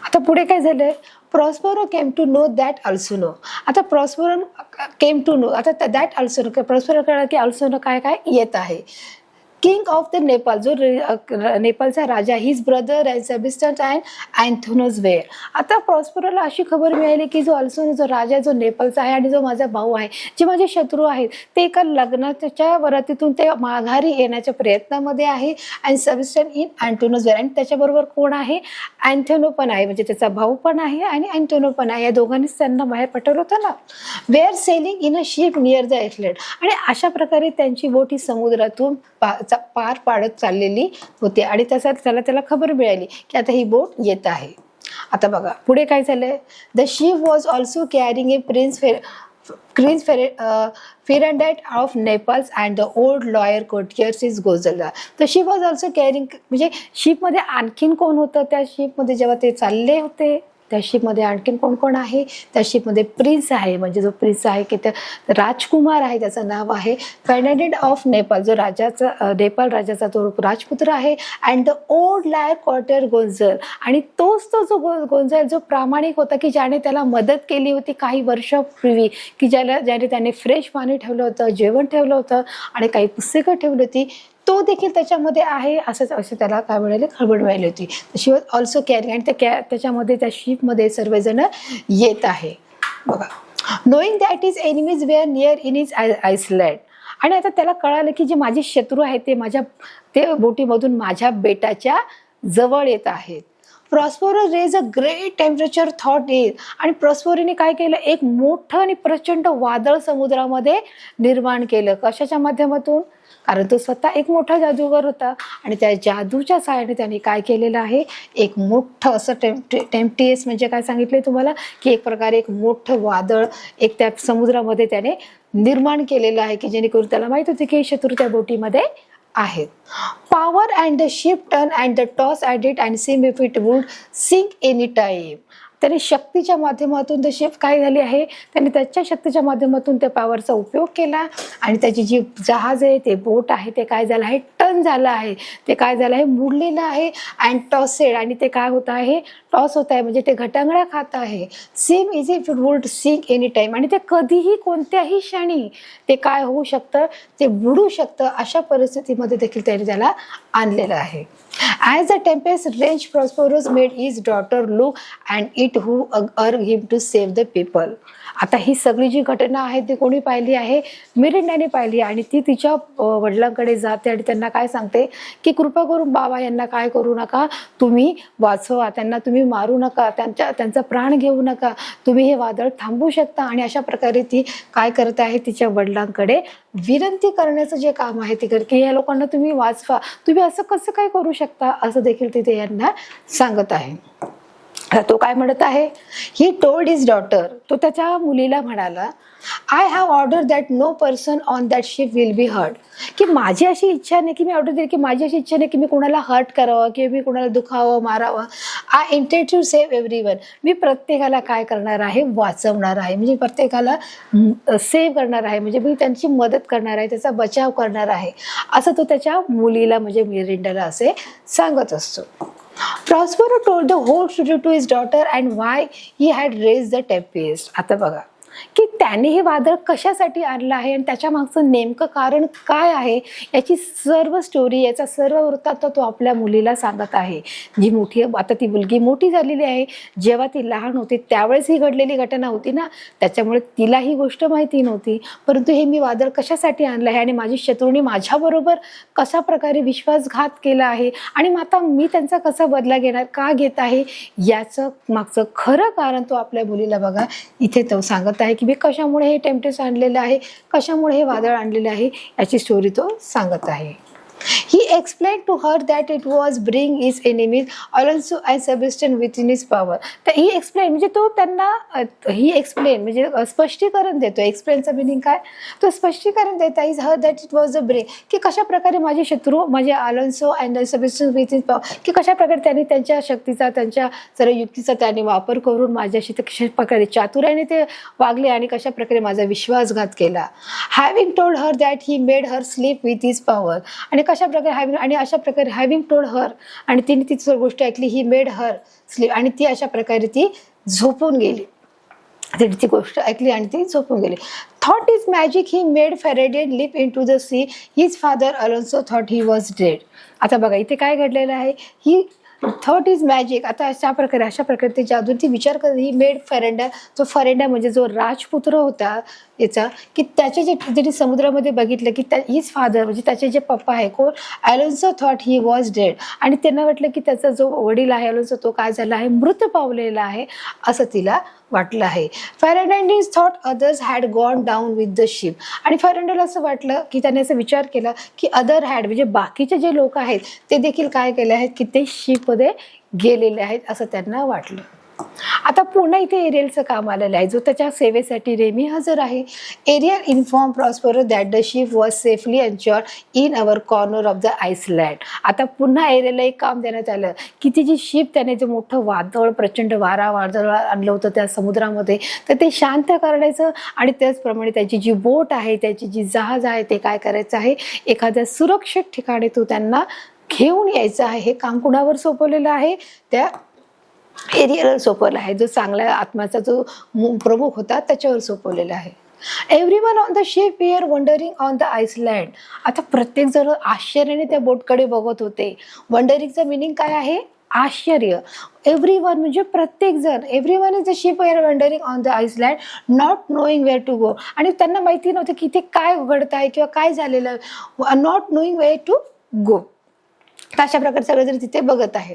आता पुढे काय झालंय, Prospero came to know that also no. आता प्रॉस्परो केम टू नो, आता दॅट ऑल्सो नो, प्रॉस्परो कळलं की ऑल्सो नो काय काय येत आहे. किंग ऑफ द नेपाल, जो नेपाळचा राजा, his brother and Sebastian and अँथोनस वेअर. आता प्रॉस्परोला अशी खबर मिळाली की जो ऑल्सो जो राजा जो नेपाळचा आहे आणि जो माझा भाऊ आहे, जे माझे शत्रू आहेत, ते एका लग्नाच्या वरातीतून ते माघारी येण्याच्या प्रयत्नामध्ये आहे. आणि सेबॅस्टियन इन अँथोनस वेअर, आणि त्याच्याबरोबर कोण आहे, अँथोनो पण आहे, म्हणजे त्याचा भाऊ पण आहे आणि अँथोनो पण आहे. या दोघांनीच त्यांना बाहेर पाठवलं होतं ना. Were sailing in a ship near the island, आणि अशा प्रकारे त्यांची बोट ही समुद्रातून पार पाडत चाललेली होती. आणि त्याला खबर मिळाली की आता ही बोट येत आहे. आता बघा पुढे काय झालंय, the ship was also carrying A prince Firandate of Naples and the old lawyer courtiers is Gozalda. The ship was also carrying, म्हणजे शिपमध्ये आणखीन कोण होतं त्या शिपमध्ये जेव्हा ते चालले होते, त्या शिपमध्ये आणखीन कोण कोण आहे, त्या शिपमध्ये प्रिन्स आहे, म्हणजे जो प्रिन्स आहे की त्या राजकुमार आहे, त्याचं नाव आहे फर्डिनांड ऑफ नेपाल, जो राजाचा नेपाल राजाचा तो राजपुत्र आहे. अँड द ओल्ड लायर कॉर्टर गोंझल, आणि तोच तो जो गोंझल जो प्रामाणिक होता की ज्याने त्याला मदत केली होती काही वर्षापूर्वी, की ज्याने त्याने फ्रेश पाणी ठेवलं होतं, जेवण ठेवलं होतं आणि काही पुस्तकं ठेवली होती, तो देखील त्याच्यामध्ये आहे. असं त्याला काय मिळाले, खबर मिळाली होती. शी वॉज ऑल्सो कॅरिंग, आणि त्याच्यामध्ये त्या शिपमध्ये सर्वजण येत आहे. बघा, knowing that his enemies were near in his island, आणि आता त्याला कळालं की जे माझे शत्रू आहेत ते बोटीमधून माझ्या बेटाच्या जवळ येत आहेत. Prospero raised a great temperature thought is, आणि प्रॉस्परोने काय केलं, एक मोठं आणि प्रचंड वादळ समुद्रामध्ये निर्माण केलं. कशाच्या माध्यमातून, कारण तो स्वतः एक मोठा जादूगर होता आणि त्या जादूच्या सहाय्याने त्याने काय केलेलं आहे, एक मोठं असं टेम्पटियस म्हणजे काय सांगितलंय तुम्हाला, की एक प्रकारे एक मोठं वादळ एक त्या समुद्रामध्ये त्याने निर्माण केलेलं आहे, की जेणेकरून त्याला माहित होते की शत्रू त्या बोटीमध्ये आहेत. Power and the ship turn and the toss at it and seem if it would sink any time. त्याने शक्तीच्या माध्यमातून द शिप काय झाली आहे, त्याने त्याच्या शक्तीच्या माध्यमातून त्या पॉवरचा उपयोग केला आणि त्याची जी जहाज आहे, ते बोट आहे, ते काय झालं आहे, टर्न झालं आहे, ते काय झालं आहे, मुडलेलं आहे. अँड टॉसेड, आणि ते काय होत आहे, टॉस होत आहे, म्हणजे ते घटांगड्या खात आहे. Same is if it would sink any time, आणि ते कधीही कोणत्याही क्षणी ते काय होऊ शकतं, ते बुडू शकतं. अशा परिस्थितीमध्ये देखील त्याने त्याला आणलेलं आहे. As the tempest raged, Prosperous made his daughter look and it who urged him to save the people. आता ही सगळी जी घटना आहे ती कोणी पाहिली आहे, मिरिंडाने पाहिली, आणि ती तिच्या वडिलांकडे जाते आणि त्यांना काय सांगते की कृपा करून बाबा यांना काय करू नका, तुम्ही वाचवा, त्यांना तुम्ही मारू नका, त्यांचा प्राण घेऊ नका, तुम्ही हे वादळ थांबवू शकता. आणि अशा प्रकारे ती काय करत आहे, तिच्या वडिलांकडे विनंती करण्याचं जे काम आहे ते करते की या लोकांना तुम्ही वाचवा, तुम्ही असं कसं काय करू शकता, असं देखील तिथे यांना सांगत आहे. तो काय म्हणत आहे, ही टोल्ड हिज डॉटर, तो त्याच्या मुलीला म्हणाला, I have order that no person on that ship will be hurt, की माझी अशी इच्छा नाही, की मी ऑर्डर दिली की माझी अशी इच्छा नाही की मी कोणाला हर्ट करावं किंवा मी कोणाला दुखावं, मारावं. I intend to save everyone, मी प्रत्येकाला काय करणार आहे, वाचवणार आहे, म्हणजे प्रत्येकाला सेव्ह करणार आहे, म्हणजे मी त्यांची मदत करणार आहे, त्याचा बचाव करणार आहे, असं तो त्याच्या मुलीला म्हणजे मिरिंडाला असे सांगत असतो. Prospero told the whole story to his daughter and why he had raised the tempest. आता बघा की त्याने हे वादळ कशासाठी आणलं आहे आणि त्याच्या मागचं नेमकं कारण काय आहे, याची सर्व स्टोरी, याचा सर्व वृत्तांत तो आपल्या मुलीला सांगत आहे. जी मोठी, आता ती मुलगी मोठी झालेली आहे, जेव्हा ती लहान होती त्यावेळेस ही घडलेली घटना होती ना, त्याच्यामुळे तिला ही गोष्ट माहिती नव्हती. परंतु हे मी वादळ कशासाठी आणलं आहे आणि माझी शत्रूंनी माझ्याबरोबर कशा प्रकारे विश्वासघात केला आहे आणि आता मी त्यांचा कसा बदला घेणार, का घेत आहे, याचं मागचं खरं कारण तो आपल्या मुलीला बघा इथे तो सांगत आहे की मी कशामुळे हे टेम्पटेशन आणलेलं आहे, कशामुळे हे वादळ आणलेलं आहे, याची स्टोरी तो सांगत आहे. He explained to her that it was bring his enemies Alonso and Sebastian within his power. तर ही एक्सप्लेन म्हणजे तो त्यांना ही एक्सप्लेन म्हणजे स्पष्टीकरण देतो. एक्सप्लेनचं मिनिंग काय, तो स्पष्टीकरण देता is her that it was a bring, की कशा प्रकारे माझे शत्रू म्हणजे Alonso and Sebastian with his power, की कशा प्रकारे त्यांनी त्यांच्या शक्तीचा, त्यांच्या सर्व युक्तीचा त्यांनी वापर करून माझ्याशी कशा प्रकारे चातुर्याने ते वागले आणि कशा प्रकारे माझा विश्वासघात केला. Having told her that he made her sleep with his power, आणि कशा प्रकारे हॅव्हिंग, आणि अशा प्रकारे हॅव्हिंग टोल्ड हर, आणि तिने ती गोष्ट ऐकली, ही मेड हर स्लीप, आणि ती अशा प्रकारे ती झोपून गेली. तिने ती गोष्ट ऐकली आणि ती झोपून गेली. Thought is magic, he made Faraday leap into the sea, his father Alonso thought he was dead. आता बघा इथे काय घडलेलं आहे, ही थॉट इज मॅजिक. आता अशा प्रकारे ती जादू, ती विचार करत, ही मेड फरेंडा, तो फरेंडा म्हणजे जो राजपुत्र होता याचा, की त्याचे जे तिने समुद्रामध्ये बघितलं की हिज फादर म्हणजे त्याचे जे पप्पा आहे कोण, Alonso thought he was dead, आणि त्यांना वाटलं की त्याचा जो वडील आहे अलोन्सो तो काय झाला आहे, मृत पावलेला आहे असं तिला वाटलं आहे. Ferdinand thought others had gone down with the ship, आणि फॅरेंडाला असं वाटलं की त्याने असं विचार केला की अदर हॅड म्हणजे बाकीचे जे लोक आहेत ते देखील काय केले आहेत की ते शिपमध्ये गेलेले आहेत असं त्यांना वाटलं. आता पुन्हा इथे एरियलचं काम आलेलं आहे, जो त्याच्या सेवेसाठी रेमी हजर आहे. Ariel inform Prospero that the ship was safely ensured in our corner of the island. आता पुन्हा एरियलला एक काम देण्यात आलं की ती जी शिप त्याने जे मोठं वादळ, प्रचंड वादळ आणलं होतं त्या समुद्रामध्ये, तर ते शांत करायचं, आणि त्याचप्रमाणे त्याची जी बोट आहे, त्याची जी जहाज आहे, ते काय करायचं आहे, एखाद्या सुरक्षित ठिकाणी तो त्यांना घेऊन यायचं आहे. हे काम कुणावर सोपवलेलं आहे, त्या एरियल सोपवला आहे, जो चांगल्या आत्म्याचा जो प्रमुख होता त्याच्यावर सोपवलेला आहे. Everyone on the ship were wandering on the island. आता प्रत्येक जण आश्चर्याने त्या बोटकडे बघत होते. वंडरिंगचं मिनिंग काय आहे, आश्चर्य. एव्हरीवन म्हणजे प्रत्येक जण, everyone is the ship were wandering on the island not knowing where to go, आणि त्यांना माहिती नव्हतं की ते काय घडत आहे किंवा काय झालेलं आहे, not knowing where to go. अशा प्रकारे सगळेजण तिथे बघत आहे.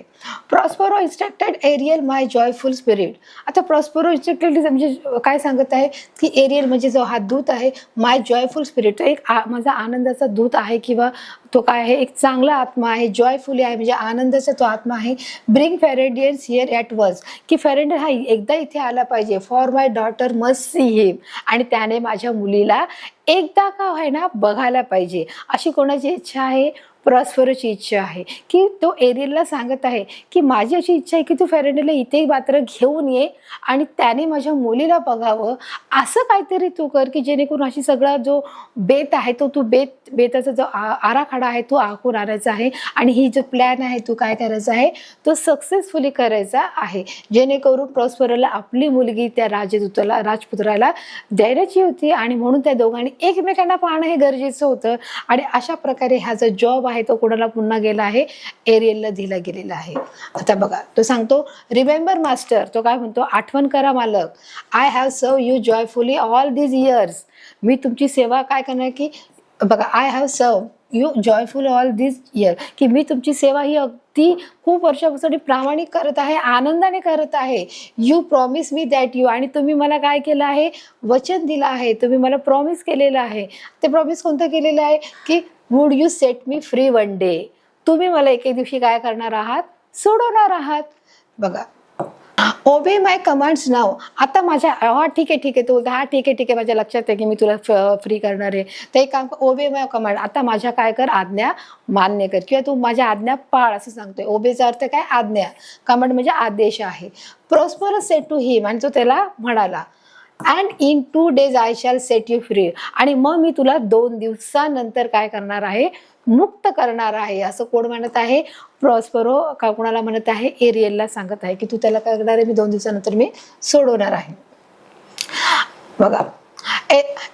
Prospero instructed Ariel my joyful spirit. आता प्रॉस्परो इन्स्ट्रक्टेड म्हणजे काय सांगत आहे की एरियल म्हणजे जो हा दूत आहे, माय जॉयफुल स्पिरिट, तो एक माझा आनंदाचा दूत आहे, किंवा तो काय आहे, एक चांगला आत्मा आहे, जॉयफुली आहे म्हणजे आनंदाचा तो आत्मा आहे. ब्रिंग फॅरेडियन्स हिअर ॲट वन्स, की फॅरेडियन हा एकदा इथे आला पाहिजे. For my daughter must see him, आणि त्याने माझ्या मुलीला एकदा का व्हायना बघायला पाहिजे, अशी कोणाची इच्छा आहे, प्रॉस्परोची इच्छा आहे. की तो एरियलला सांगत आहे की माझी अशी इच्छा आहे की तू फॅरेडेला इथे मात्र घेऊन ये, आणि त्याने माझ्या मुलीला बघावं, असं काहीतरी तू कर की जेणेकरून अशी सगळा जो बेत आहे तो तू बेताचा जो आराखडा आहे तो आखून आणायचा आहे, आणि ही जो प्लॅन आहे तो काय करायचा आहे, तो सक्सेसफुली करायचा आहे, जेणेकरून प्रॉस्परोला आपली मुलगी त्या राजपुत्राला द्यायची होती, आणि म्हणून त्या दोघांनी एकमेकांना पाहणं हे गरजेचं होतं. आणि अशा प्रकारे हा जो जॉब आहे तो कोणाला पुन्हा गेला आहे, एरियलला दिला गेलेला आहे. आता बघा तो सांगतो, रिमेंबर मास्टर, तो काय म्हणतो, आठवण करा मालक, I have served you joyfully all these years, मी तुमची सेवा काय करणार, की बघा I have served you joyful all this year, की मी तुमची सेवा ही अगदी खूप वर्षापासून प्रामाणिक करत आहे, आनंदाने करत आहे. You promise me that you, आणि तुम्ही मला काय केलं आहे, वचन दिलं आहे, तुम्ही मला प्रॉमिस केलेलं आहे. ते प्रॉमिस कोणतं केलेलं आहे की would you set me free one day, तुम्ही मला एके दिवशी काय करणार आहात, सोडवणार आहात. बघा ओबे माय कमांड्स नाव, आता माझ्या हा ठीक आहे तो हा ठीक आहे माझ्या लक्षात आहे की मी तुला फ्री करणार आहे, तर एक काम ओबे माय कमांड, आता माझ्या काय कर, आज्ञा मान्य कर, किंवा तू माझ्या आज्ञा पाळ असं सांगतोय. ओबेचा अर्थ काय, आज्ञा, कमांड म्हणजे आदेश आहे. प्रॉस्परो सेड टू हिम, आणि तो त्याला म्हणाला, and in 2 days I shall set you free, आणि मग मी तुला 2 दिवसानंतर काय करणार आहे, मुक्त करणार आहे. असं कोण म्हणत आहे, प्रॉस्परो का कोणाला म्हणत आहे, एरियलला सांगत आहे की तू त्याला काय करणार आहे, मी 2 दिवसानंतर मी सोडवणार आहे. बघा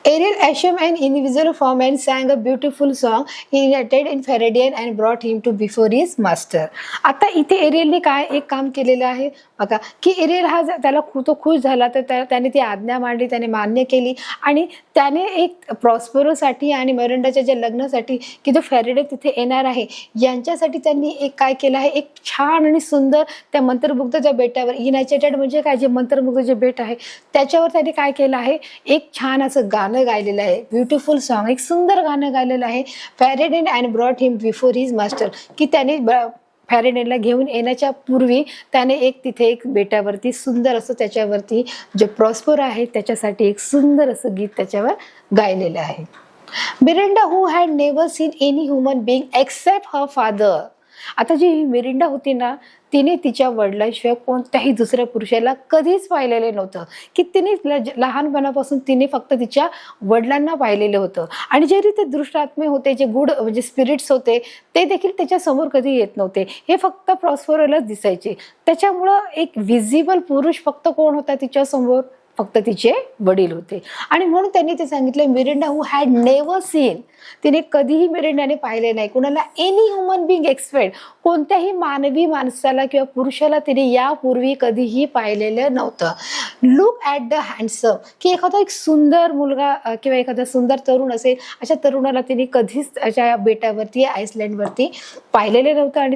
Ariel assumed an invisible form and sang a beautiful song. He united in Faridian and brought him to before his master. आता इथे एरियलने काय एक काम केलेलं आहे बघा, की एरियल हा त्याला तो खुश झाला, तर त्याने ती आज्ञा मांडली, त्याने मान्य केली, आणि त्याने एक प्रॉस्परोसाठी आणि मेरिंडाच्या ज्या लग्नासाठी की जो फॅरेडे तिथे येणार आहे यांच्यासाठी त्यांनी एक काय केलं आहे, एक छान आणि सुंदर त्या मंत्रमुग्धच्या बेटावर, युनायटेड म्हणजे काय, जे मंत्रमुग्ध जे बेट आहे त्याच्यावर त्यांनी काय केलं आहे, एक छान असं गाणं गायलेलं आहे, ब्युटिफुल सॉन्ग, एक सुंदर गाणं गायलेलं आहे. Faraday and brought him before his master, की त्याने फॅरेडेला घेऊन येण्याच्या पूर्वी त्याने एक तिथे एक बेटावरती सुंदर असं त्याच्यावरती जे प्रॉस्पर आहे त्याच्यासाठी एक सुंदर असं गीत त्याच्यावर गायलेलं आहे. Miranda who had never seen any human being except her father. आता जी मिरिंडा होती ना, तिने तिच्या वडिलांशिवाय कोणत्याही दुसऱ्या पुरुषाला कधीच पाहिलेलं नव्हतं, की तिने लहानपणापासून तिने फक्त तिच्या वडिलांना पाहिलेलं होतं. आणि जे ते दृष्ट आत्मे होते, जे गुड म्हणजे स्पिरिट्स होते, ते देखील त्याच्या समोर कधी येत नव्हते. हे फक्त प्रॉस्पेरोलाच दिसायचे. त्याच्यामुळं एक व्हिजिबल पुरुष फक्त कोण होता तिच्या समोर? फक्त तिचे वडील होते. आणि म्हणून त्यांनी ते सांगितले, Miranda who had never seen, तिने कधीही मिरिंडाने पाहिले नाही कुणाला, एनी ह्युमन बिंग एक्सपेक्ट, कोणत्याही मानवी माणसाला किंवा पुरुषाला तिने यापूर्वी कधीही पाहिलेलं नव्हतं. लुक ॲट द हँडसम, की एखादा एक सुंदर मुलगा किंवा एखादा सुंदर तरुण असेल, अशा तरुणाला तिने कधीच अशा बेटावरती आईसलँडवरती पाहिलेलं नव्हतं. आणि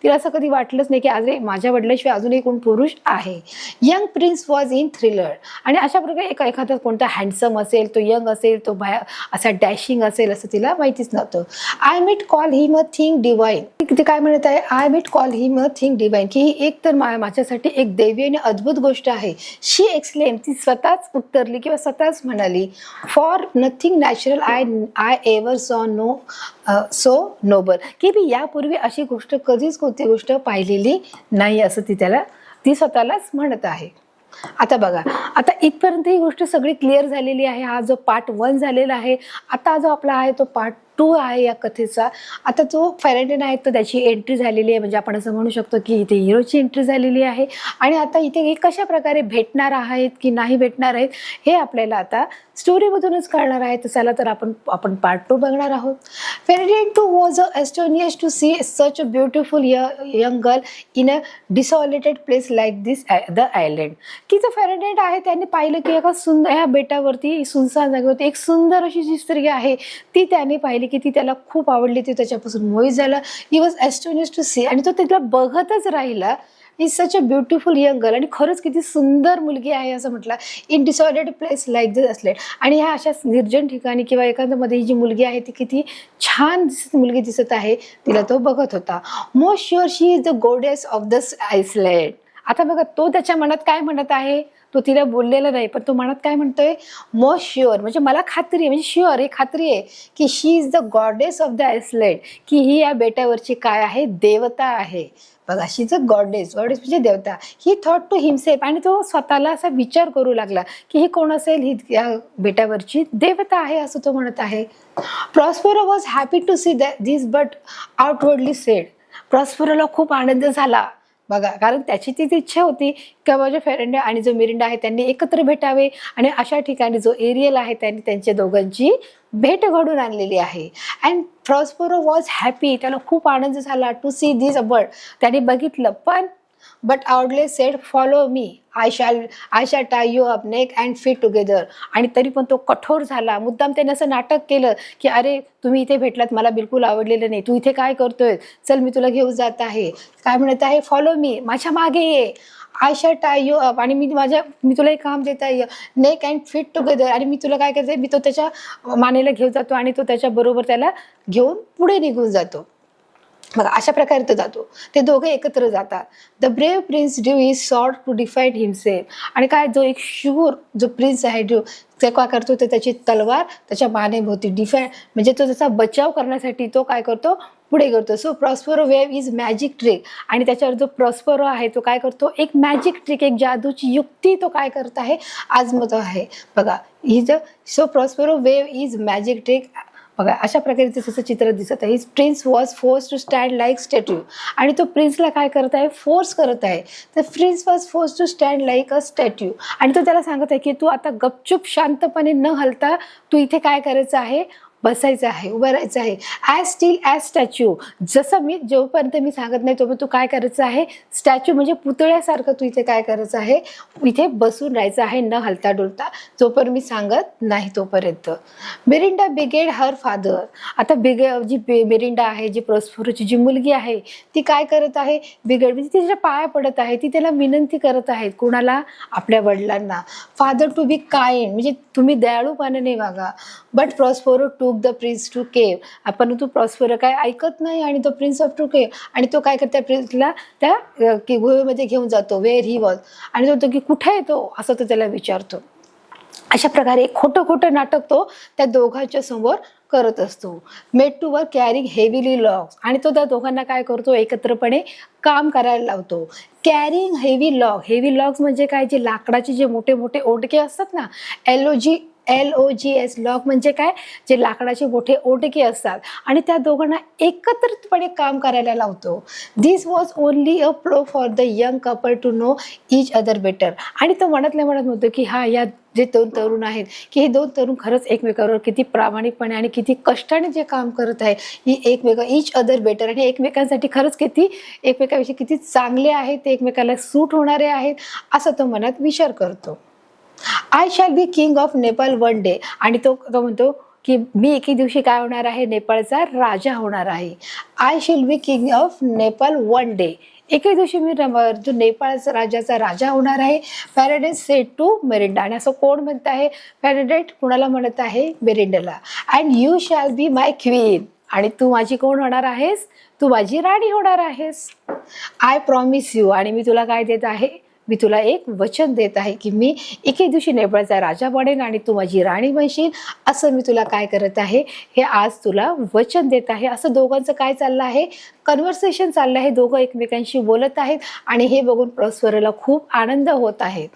तिला असं कधी वाटलंच नाही की अरे माझ्या वडिलांशिवाय अजूनही कोण पुरुष आहे. Young prince was in thriller, आणि अशा प्रकारे एखादा कोणता हँडसम असेल, तो यंग असेल, तो असा डॅशिंग असेल असं तिला माहितीच नव्हतं. I meet call him a thing divine, ते काय म्हणत आहे, I meet call him a thing divine, की ही एक तर माझ्यासाठी एक दैवी आणि अद्भुत गोष्ट आहे. शी एक्सप्लेन, ती स्वतःच उत्तरली किंवा स्वतःच म्हणाली, for nothing natural I ever so noble, की मी यापूर्वी अशी गोष्ट कधीच कोणती गोष्ट पाहिलेली नाही असं ती स्वतःलाच म्हणत आहे. आता बघा, आता इथपर्यंत ही गोष्ट सगळी क्लिअर झालेली आहे. हा जो पार्ट 1 झालेला आहे. आता जो आपला आहे तो पार्ट 2 आहे या कथेचा. आता जो फॅरेडेन आहे तर त्याची एंट्री झालेली आहे, म्हणजे आपण असं म्हणू शकतो की इथे हिरोची एंट्री झालेली आहे. आणि आता इथे हे कशा प्रकारे भेटणार आहेत की नाही भेटणार आहेत हे आपल्याला आता स्टोरीमधूनच कळणार आहे. तर चला तर आपण पार्ट 2 बघणार आहोत. Ferdinand too was astonished to see such a beautiful young girl in a desolated place like this the island, की जो फॅरेडेन आहे त्यांनी पाहिलं की एका सुंदर ह्या बेटावरती सुनसान जागेवरती एक सुंदर अशी जी स्त्री आहे ती त्याने पाहिली, की ती त्याला खूप आवडली, ती त्याच्यापासून मोहित झाला. ही वॉज ॲस्टोनिश्ड टू सी, आणि तो तिला बघतच राहिला. Is such a beautiful young girl, आणि खरंच किती सुंदर मुलगी आहे असं म्हटलं. इन डिसऑर्डर्ड प्लेस लाईक दिस असले, आणि ह्या अशा निर्जन ठिकाणी किंवा एखाद्यामध्ये ही जी मुलगी आहे ती किती छान मुलगी दिसत आहे, तिला तो बघत होता. Most sure she is the goddess of this Iceland. आता बघा, तो त्याच्या मनात काय म्हणत आहे, तो तिला बोललेला नाही, पण तो मनात काय म्हणतोय, मोस्ट शुअर, म्हणजे मला खात्री आहे, म्हणजे शुअर हे खात्री आहे की she is the goddess of the island, की ही या बेटावरची काय आहे, देवता आहे. बघा, शी इज अ गॉडेस म्हणजे देवता. ही थॉट टू हिमसेल्फ, आणि तो स्वतःला असा विचार करू लागला की ही कोण असेल, ही या बेटावरची देवता आहे असं तो म्हणत आहे. Prospero was happy to see this but outwardly said, प्रॉस्पेरोला खूप आनंद झाला बघा, कारण त्याची ती इच्छा होती की माझ्या फॅरेडे आणि जो मिरिंडा आहे त्यांनी एकत्र भेटावे, आणि अशा ठिकाणी जो एरियल आहे त्यांनी त्यांच्या दोघांची भेट घडून आणलेली आहे. अँड प्रॉस्पेरो वॉज हॅपी, त्याला खूप आनंद झाला टू सी दिस बर्ड, त्याने बघितलं. पण but outlay sed follow me, I shall tie you up neck and feet together, आणि तरी पण तो कठोर झाला. मुद्दाम त्याने असं नाटक केलं की अरे तुम्ही इथे भेटलात, मला बिलकुल आवडलेलं नाही, तू इथे काय करतोय, चल मी तुला घेऊन जात आहे. काय म्हणत आहे, फॉलो मी, माझ्या मागे ये, I shall tie you up, आणि मी तुला एक काम देत आहे, नेक अँड फिट टुगेदर, आणि मी तुला काय करते, मी तो त्याच्या मानेला घेऊन जातो आणि तो त्याच्याबरोबर त्याला घेऊन पुढे निघून जातो. मग अशा प्रकारे तो जातो, ते दोघे एकत्र जातात. The brave prince due is sort to defied himself, आणि काय जो एक शूर जो प्रिन्स आहे ड्यू, ते काय करतो, तर त्याची तलवार त्याच्या मानेभोवती डिफाईड म्हणजे तो त्याचा बचाव करण्यासाठी तो काय करतो, पुढे करतो. So Prospero wave is magic trick, आणि त्याच्यावर जो प्रॉस्पेरो आहे तो काय करतो, एक मॅजिक ट्रिक, एक जादूची युक्ती तो काय करत आहे, आजमत आहे. बघा, ही so Prospero wave is magic trick. बघा, अशा प्रकारे त्याचं चित्र दिसत आहे. Prince was force to stand like statue, आणि तो प्रिन्सला काय करत आहे, फोर्स करत आहे. तर prince was force to stand like a statue, आणि तो त्याला सांगत आहे की तू आता गपचूप शांतपणे न हलता तू इथे काय करायचं आहे, बसायचं आहे, उभं राहायचं आहे. ॲज स्टील ॲज स्टॅच्यू, जसं मी जोपर्यंत मी सांगत नाही तोपर्यंत तू काय करायचं आहे, स्टॅच्यू म्हणजे पुतळ्यासारखं तू इथे काय करायचं आहे, इथे बसून राहायचं आहे, न हलता डुलता, जोपर्यंत मी सांगत नाही तोपर्यंत. मिरिंडा बिगेड हर फादर, आता जी मिरिंडा आहे, जी प्रॉस्पेरोची जी मुलगी आहे ती काय करत आहे, बिगेड म्हणजे तिच्या पाया पडत आहे, ती त्याला विनंती करत आहे, कुणाला, आपल्या वडिलांना. फादर टू बी काइंड, म्हणजे तुम्ही दयाळूपणाने वागा. But Prospero to the prince to cave, परंतु प्रॉस्पेरो काय ऐकत नाही, आणि तो प्रिन्स ऑफ टू केव, आणि तो काय करतो, प्रिन्सला त्या गुहेमध्ये घेऊन जातो, वेअर ही वॉज, आणि तो की कुठे येतो असं तो त्याला विचारतो. अशा प्रकारे खोटं नाटक तो त्या दोघांच्या समोर करत असतो. Made to work carrying heavily logs, आणि तो त्या दोघांना काय करतो, एकत्रपणे काम करायला लावतो. Carrying heavy log, heavy logs म्हणजे काय, जे लाकडाचे जे मोठे मोठे ओंडके असतात ना, LOGS लॉग म्हणजे काय, जे लाकडाचे मोठे ओंडके असतात, आणि त्या दोघांना एकत्रितपणे काम करायला लावतो. This was only a pro for the young couple to know each other better. आणि तो म्हणत होतो की हा, या जे दोन तरुण आहेत, की हे दोन तरुण खरंच एकमेकांवर किती प्रामाणिकपणे आणि किती कष्टाने जे काम करत आहे, ही इच अदर बेटर, आणि एकमेकांसाठी खरंच किती एकमेकांविषयी किती चांगले आहेत, ते एकमेकाला सूट होणारे आहेत, असं तो मनात विचार करतो. I shall be king of Nepal one day, आणि तो म्हणतो की मी एके दिवशी काय होणार आहे, नेपाळचा राजा होणार आहे. I shall be king of Nepal one day, एके दिवशी मी जो नेपाळचा राजाचा राजा होणार आहे. फॅराडे सेड टू मेरिंडा, आणि असं कोण म्हणत आहे, फॅराडे कुणाला म्हणत आहे, मेरिंडाला. And you shall be my queen, आणि तू माझी कोण होणार आहेस, तू माझी राणी होणार आहेस. आय प्रॉमिस यू, आणि मी तुला काय देत आहे, मी तुला एक वचन देत आहे की मी एके दिवशी नेपाळचा राजा बनेन आणि तू माझी राणी बनशील, असं मी तुला काय करत आहे, हे आज तुला वचन देत आहे. असं दोघांचं काय चाललं आहे, कन्व्हर्सेशन चाललं आहे, दोघं एकमेकांशी बोलत आहेत, आणि हे बघून प्रॉस्परला खूप आनंद होत आहे.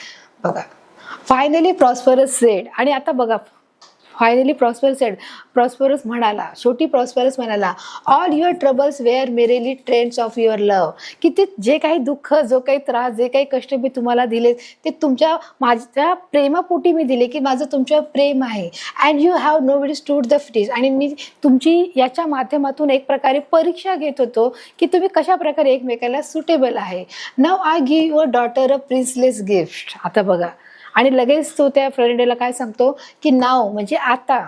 बघा, फायनली प्रॉस्परस सेड, आणि आता बघा, फायनली प्रॉस्परस म्हणाला, शेवटी प्रॉस्परस म्हणाला, all your troubles were merely trends of your love, की ते जे काही दुःख, जो काही त्रास, जे काही कष्ट मी तुम्हाला दिले, ते माझ्या प्रेमापोटी मी दिले, की माझं तुमच्यावर प्रेम आहे. And you have nobody stood the test, आणि मी तुमची याच्या माध्यमातून एक प्रकारे परीक्षा घेत होतो की तुम्ही कशा प्रकारे एकमेकाला सुटेबल आहे. Now I give your daughter a princeless gift. आता बघा, आणि लगेच तो त्या फ्रेंडला काय सांगतो की नाव म्हणजे आता,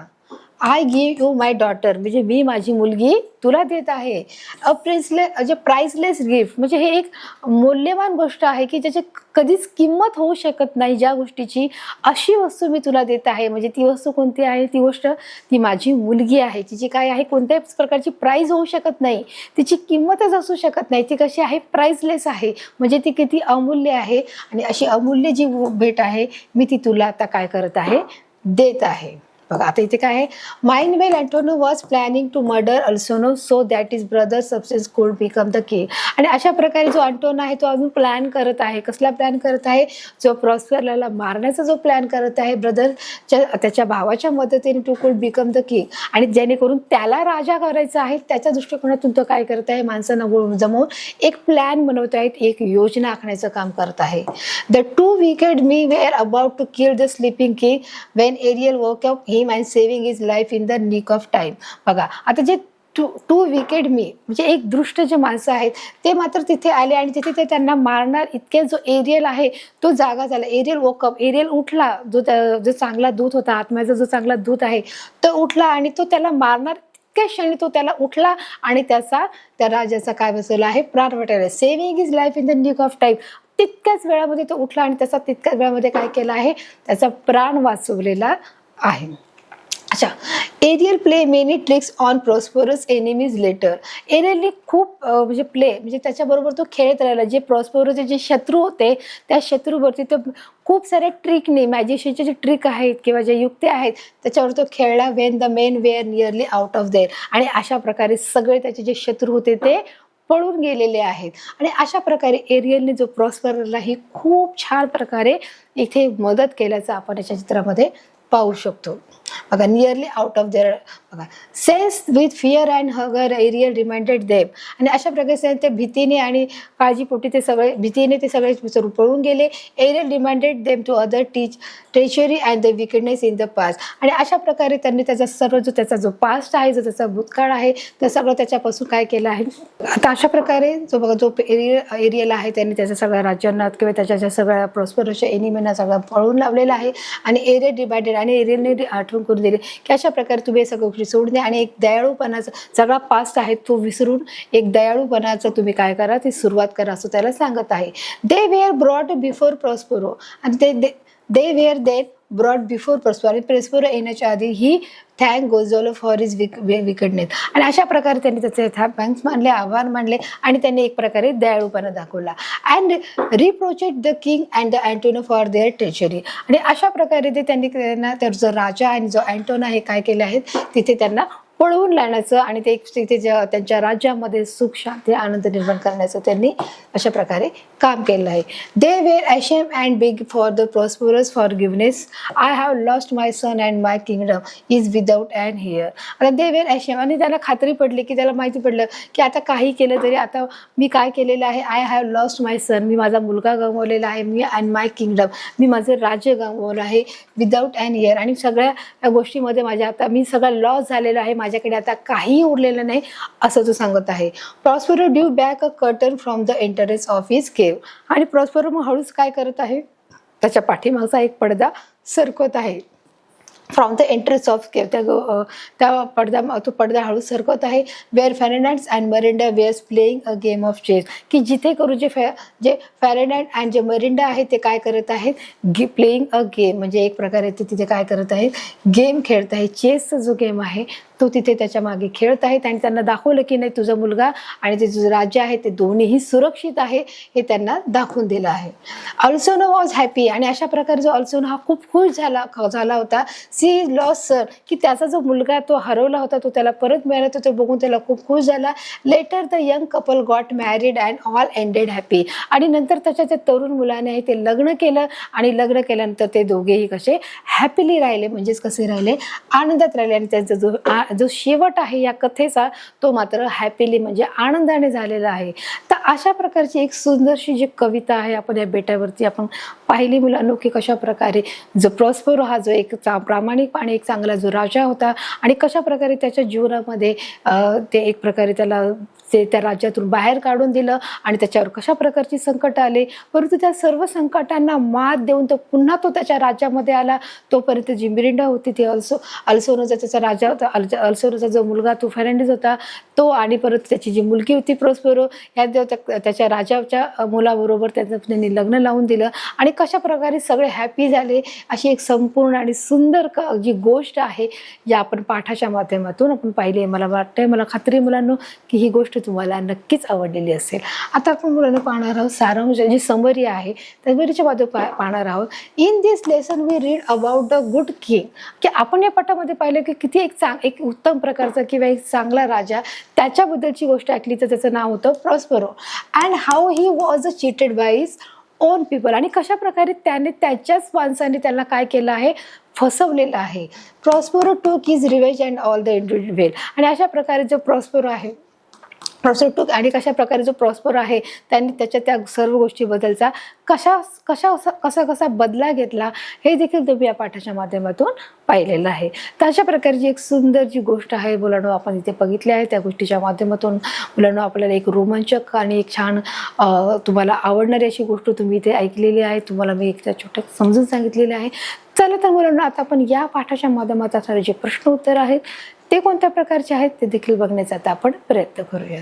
I give you my daughter, म्हणजे मी माझी मुलगी तुला देत आहे. अ प्राइसलेस गिफ्ट, म्हणजे हे एक मौल्यवान गोष्ट आहे की ज्याची कधीच किंमत होऊ शकत नाही, ज्या गोष्टीची, अशी वस्तू मी तुला देत आहे. म्हणजे ती वस्तू कोणती आहे, ती गोष्ट, ती माझी मुलगी आहे, तिची काय आहे, कोणत्याही प्रकारची प्राइस होऊ शकत नाही, तिची किंमतच असू शकत नाही, ती कशी आहे, प्राइसलेस आहे, म्हणजे ती किती अमूल्य आहे. आणि अशी अमूल्य जी भेट आहे, मी ती तुला आता काय करत आहे, देत आहे. बघा, आता इथे काय आहे, meanwhile Antonio was planning to murder अल्सोनो so that is brother substance could become the king. आणि अशा प्रकारे जो अँटोनो आहे तो अजून प्लॅन करत आहे. कसला प्लॅन करत आहे, जो प्रॉस्परला मारण्याचा जो प्लॅन करत आहे, त्याच्या भावाच्या मदतीने टू कुड बिकम द किंग, आणि जेणेकरून त्याला राजा करायचा आहे, त्याच्या दृष्टिकोनातून तो काय करत आहे, माणसांना जमवून एक प्लॅन बनवत आहेत, एक योजना आखण्याचं काम करत आहे. The two wicked me were about to kill the sleeping king when Ariel woke up him and saving his life in the nick of time. बघा, आता जे टू विकेड मी म्हणजे एक दृष्ट जे माणसं आहेत ते मात्र तिथे आले, आणि तिथे ते त्यांना मारणार इतके, जो एरियल आहे तो जागा झाला. एरियल वोकअप, एरियल उठला, जो चांगला दूत होता, आत्म्याचा जो चांगला दूत आहे तो उठला, आणि तो त्याला मारणार इतक्या क्षणी तो त्याला उठला, आणि त्या राजाचा काय बसवला आहे, प्राण वाटायला. Saving his life in the nick of time, तितक्याच वेळामध्ये तो उठला, आणि त्याचा तितक्याच वेळामध्ये काय केलं आहे, त्याचा प्राण वाचवलेला आहे. अच्छा, Ariel play many tricks on Prospero's enemies later. एरियलने खूप म्हणजे त्याच्याबरोबर तो खेळत राहिला. जे प्रॉस्परसचे जे शत्रू होते, त्या शत्रूवरती तो खूप साऱ्या ट्रिकने, मॅजिशियनचे जे ट्रिक आहेत किंवा जे युक्ती आहेत त्याच्यावर तो खेळला. When the men were nearly out of their, आणि अशा प्रकारे सगळे त्याचे जे शत्रू होते ते पळून गेलेले आहेत. आणि अशा प्रकारे एरियलने जो प्रॉस्परला ही खूप छान प्रकारे इथे मदत केल्याचं आपण याच्या चित्रामध्ये पाहू शकतो. बघा, नियरली आउट ऑफ देअर, बघा, सेन्स विथ फिअर अँड हगर एरियल रिमाइंडेड देम, आणि अशा प्रकारे ते भीतीने आणि काळजीपोटी ते सगळे पळून गेले. Ariel reminded them to other treachery and the wickedness in the past, आणि अशा प्रकारे त्यांनी त्याचा जो पास्ट आहे, जो त्याचा भूतकाळ आहे, ते सगळं त्याच्यापासून काय केलं आहे. आता अशा प्रकारे जो एरियल आहे त्यांनी त्याच्या सगळ्या राज्यांना किंवा त्याच्या सगळ्या प्रॉस्परसच्या एनिमीना सगळं पळून लावलेलं आहे. आणि एरियल रिमाइंडेड, आणि एरियलने आठवण करून दिले की अशा प्रकारे तुम्ही हे सगळं गोष्टी सोडून द्या, आणि एक दयाळूपणाचा सगळा पास्ट आहे तो विसरून एक दयाळूपणाचं तुम्ही काय करा, ती सुरुवात करा, असं त्याला सांगत आहे. They were brought before Prospero, आणि they were then brought before Prospero, आणि प्रॉस्परो येण्याच्या आधी he thank Gonzalo for his wickedness, आणि अशा प्रकारे त्यांनी त्याचे थँक्स मानले, आभार मानले, आणि त्यांनी एक प्रकारे दयाळूपणा दाखवला. And reproached the king and the Antonio for their treachery, आणि अशा प्रकारे ते त्यांना जो राजा आणि जो अँटोना हे काय केले आहेत तिथे त्यांना पळवून लावण्याचं आणि ते तिथे त्यांच्या राज्यामध्ये सुख शांती आनंद निर्माण करण्याचं त्यांनी अशा प्रकारे काम केलं आहे. They were ashamed and beg for the Prospero's forgiveness. I have lost my son and my kingdom is without and heir. आता दे वेर अशेम, आणि त्याला खात्री पडली की त्याला माहिती पडलं की आता काही केलं तरी आता मी काय केलेलं आहे, I have lost my son, मी माझा मुलगा गमावलेला आहे, मी अँड माय किंगडम, मी माझं राज्य गमावलं आहे, विदाउट अँड हिअर, आणि सगळ्या गोष्टीमध्ये माझ्या आता मी सगळा लॉस झालेला आहे, माझ्याकडे आता काहीही उरलेलं नाही असं तो सांगत आहे. Prospero due back a curtain from the entrance of his केव. आणि प्रॉस्परो मग हळूच काय करत आहे, त्याच्या पाठीमागचा एक पडदा सरकत आहे. फ्रॉम द एंट्रन्स ऑफ केव, तो पडदा हळू सरकत आहे. Where Fahrenheit and Miranda wears playing a game of chess, की जिथे करू जे फॅरेनाइट अँड जे मरिंडा आहे ते काय करत आहेत, प्लेइंग अ गेम, म्हणजे एक प्रकारे ते तिथे काय करत आहेत, गेम खेळत आहे. चेसचा जो गेम आहे तो तिथे त्याच्या मागे खेळत आहेत आणि त्यांना दाखवलं की नाही तुझा मुलगा आणि ते तुझं राज्य आहे ते दोन्हीही सुरक्षित आहे हे त्यांना दाखवून दिलं आहे. अल्सोनो वॉज हॅपी, आणि अशा प्रकारे जो अल्सोनो हा खूप खुश झाला होता. सी लॉस सन, की त्याचा जो मुलगा तो हरवला होता तो त्याला परत मिळाला, तो ते बघून त्याला खूप खुश झाला. Later the young couple got married and all ended happy, आणि नंतर त्याच्या त्या तरुण मुलाने आहे ते लग्न केलं आणि लग्न केल्यानंतर ते दोघेही कसे हॅपीली राहिले, म्हणजेच कसे राहिले, आनंदात राहिले. आणि त्यांचा जो शेवट आहे या कथेचा तो मात्र हॅपीली म्हणजे आनंदाने झालेला आहे. तर अशा प्रकारची एक सुंदरशी जी कविता आहे आपण या बेटावरती आपण पाहिली मुलांनो, की कशा प्रकारे जो प्रॉस्परो हा जो एक प्रामाणिक आणि एक चांगला जो राजा होता आणि कशा प्रकारे त्याच्या जीवनामध्ये ते एक प्रकारे त्याला ते त्या राज्यातून बाहेर काढून दिलं आणि त्याच्यावर कशा प्रकारची संकट आले, परंतु त्या सर्व संकटांना मात देऊन तो पुन्हा तो त्याच्या राज्यामध्ये आला. तोपर्यंत जी मिरिंडा होती ती अल्सोनोचा त्याचा राजा होता, अल्सोनोचा जो मुलगा तो फर्नांडिस होता तो, आणि परत त्याची जी मुलगी होती प्रॉस्परो, ह्या त्याच्या राजाच्या मुलाबरोबर त्यांनी लग्न लावून दिलं आणि कशा प्रकारे सगळे हॅपी झाले. अशी एक संपूर्ण आणि सुंदर जी गोष्ट आहे या आपण पाठाच्या माध्यमातून आपण पाहिली. मला वाटतंय, मला खात्री आहे मुलांनो की ही गोष्ट तुम्हाला नक्कीच आवडलेली असेल. आता आपण मुलांना पाहणार आहोत सारांश जी समरी आहे त्या समरीच्या बाजू पाहणार आहोत. In this lesson we read about the good king, की आपण या पाठामध्ये पाहिलं की किती एक उत्तम प्रकारचा किंवा एक चांगला राजा, त्याच्याबद्दलची गोष्ट ऐकली तर त्याचं नाव होतं Prospero. And how he was cheated by his on people, आणि कशा प्रकारे त्याने त्याच्याच माणसाने त्याला काय केलं आहे, फसवलेलं आहे. Prospero took his revenge and all the ended well, आणि अशा प्रकारे जो प्रॉस्परो आहे आणि कशा प्रकारे जो प्रॉस्परो आहे त्यांनी त्याच्या त्या सर्व गोष्टीबद्दलचा कसा बदला घेतला हे देखील तुम्ही या पाठाच्या माध्यमातून पाहिलेलं आहे. तर अशा प्रकारची एक सुंदर जी गोष्ट आहे मुलांनो आपण इथे बघितली आहे. त्या गोष्टीच्या माध्यमातून मुलांनो आपल्याला एक रोमांचक आणि एक छान तुम्हाला आवडणारी अशी गोष्ट तुम्ही इथे ऐकलेली आहे. तुम्हाला मी एक छोट्या समजून सांगितलेले आहे. चला तर मुलांनो आता आपण या पाठाच्या माध्यमातून जे प्रश्न उत्तर आहेत ते कोणत्या प्रकारचे आहेत ते देखील बघण्याचा आता आपण प्रयत्न करूया.